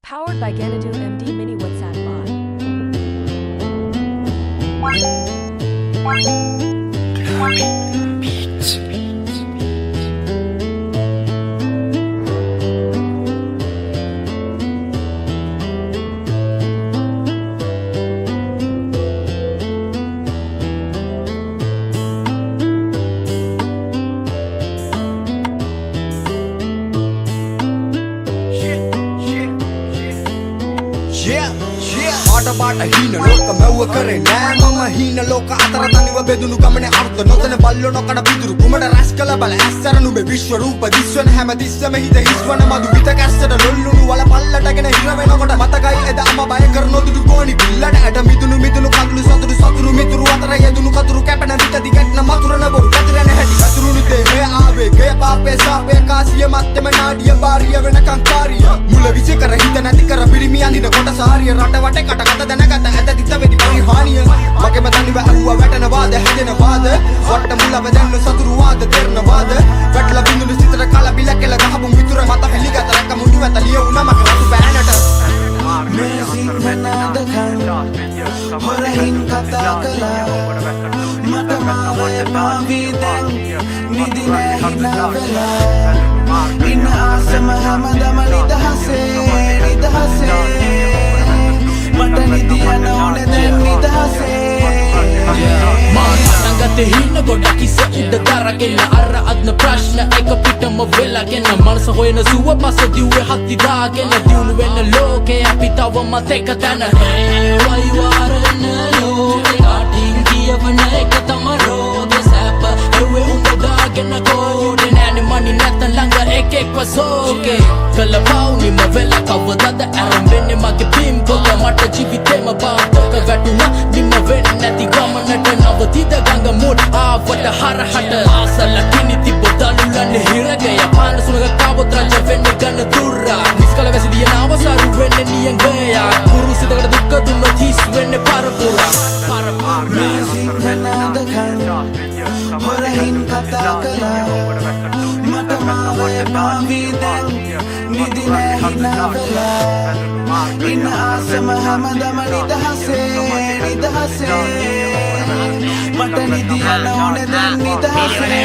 Powered by Ganadu MD Mini WhatsApp bot. පාට හීන ලෝක මැව්ව කරේ නෑ මම හීන ලෝක අතර තනිව බෙදුණු ගමනේ අර්ථ නොතන බල්ලෝ නොකඩ පිදුරු කුමඩ රැස් කළ බල ඇස්සර නුඹේ විශ්ව රූප දිස්වන හැම තිස්සම හිත හිස්වන මදු විත කැස්සට ලොල්ලුණු වල පල්ලටගෙන හිර වෙනකොට මතකයි එදාම බය කර නොදුටු ගෝණි පිල්ලට ඇට මිදුණු කඳුළු සතුරු මිතුරු අතර යෙදුණු කතුරු කැපෙන විත දිගටන මතුරන බොරු කතරන හැටි කතුරුණු දේ මේ ආවේ ගේ පාපේ සාපේ කාසිය මත්තම නාඩිය බාරිය වෙනකන් කාරිය මුල විසි කර හිත නැති කර පිරිමි අඳින කොට සාරිය රට වටේ කට දැනගත ඇත තිත වෙඩි පරිහානිය මගේ මතනිව ඇහුවා වැටෙන වාද හැදෙන වාද වට මුල වැදෙන්න සතුරු වාද දෙරන වාද වැටලා බිඳුණු සිතට කල බිල කෙල ගහපු මිතුර මත හෙලිගත රැක මුඩු ඇත ලියුණා මගේ රතු බෑනට මේ සිංහනාදකන් හොරහින් කතා කළා මට මාවේ පාවී දැන් නිදි නෑ හිනා වෙලා ඉන්න ආසම හැමදම නිදහසේ මට නිදියන ඕනේ දැන් නිදහසේ මාතංගත හින්න ගොඩක් කිස උඩ දරගෙන අර අද්න ප්‍රශ්න එක පිටම වෙලාගෙන මනස හොයන සුව පස දිව්වේ හත්ති දාගෙන දියුණු වෙන ලෝකේ අපි තවම තෙක තැන වයි වාරන ලෝකේ කාටින් කියවන එක තම රෝගේ සැප එවේ උඹ දාගෙන කෝඩේ නෑනේ මනි නැත ළඟ එකෙක් වසෝකේ කළ පවුනිම වෙලා කවදද ඇරෙන්නේ මගේ පිම්පොක මට ජීවිතේම බාතක වැටුණා නිම වෙන්නේ නැති ගමනට නවතිද ගඟ මුඩ ආවට හරහට ආසල කිනිති බොදලුලන්නේ හිරගය පාන සුනග කවොත් රජ වෙන්නේ ගන්න තුරා නිස්කල වැසිලිය නාවසරු වෙන්නේ නියංගයා කුරු සිතකට දුක්ක දුන්නොත් හිස් වෙන්නේ පරපුරා මේ සිංහනාදකන් හොරහින් කතා කළා මට මාවේ පාවී දැන් නිදි නෑ හිනා වෙලා ඉන්න ආසම හැමදම නිදහසේ මට නිදියන ඕනේ දැන් නිදහසේ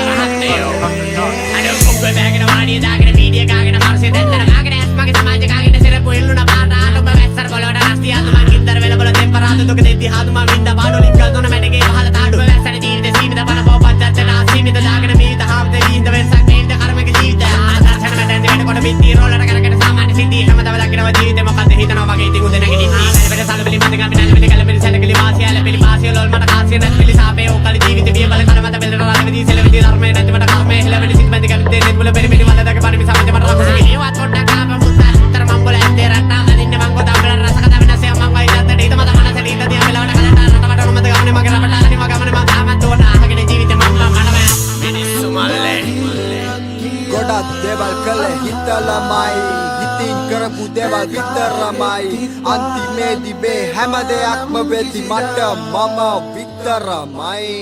අර ඔක්කොම බෑගෙන වාඩිය දාගෙන වීඩියෝ කාගෙන මාර්සේ දැන්නර කාගෙන ඇස් මගේ සමාජ කාගෙන සිරපු එල්ලුණ පාරාට ඔබ වැස්සර කොලවට රස්තිය අද මං කින්දර වෙල බල දෙම්පරාද දුක දෙද්දි හාදු මං වින්ද බාඩෝ ලික්කල් දොන මැඩගේ පහල තාඩු වැස්සර ජීවිත සීමිත බල බව පච්චත් නාසීමිත දාගෙන මීත හාමද වීඳ වෙස්සක් නේද කර්මක ජීවිත ආදර්ශන මැදෙන් දෙකට කොට මිත්ති රෝලට කරගෙන සාමාන්‍ය සිද්ධි හැමදාම දකිනවා ජීවිතේ මොකද හිතනවා වගේ ඉතින් උදේ නැගිටින්න ආමෙල වෙල සලබලි මැද ගම්බි නැලබලි කලබලි සැලකලි වාසිය ලැබලි පාසිය ලොල් මට කාසිය නැතිලි සාපේ ඕකලි ජීවිත බිය බල කල මත බෙල්ල රාලෙදි සෙලවිදි ධර්මේ නැති මට කර්මේ හෙලවෙලි සිත් මැද ගම්බි දෙන්නේ මුල පෙරි පිටි වලදක පරිමි සමජ මට රක්සි ඒවත් පොඩ්ඩක් ආප මුත්තර මම් බල ඇත්තේ රට්ටා දින්න මං ගොඩ අපල රස කතා වෙනසේ මං වයි දත්ත ඩීත මත මනස ඩීත දිය වෙලවට කලට රට මට උමද ගමනේ මගේ රටට අනි මග ගමනේ මං තාමත් තෝන අහගෙන ජීවිතේ මම මනම මිනිස්සු මල්ලේ ගොඩක් දේවල් කළේ හිතලමයි හිතින් කරපු දේවල් විතරමයි අන්තිමේදී මේ හැම දෙයක්ම වෙති මට මම විතරමයි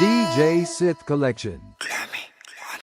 DJ Sith Collection.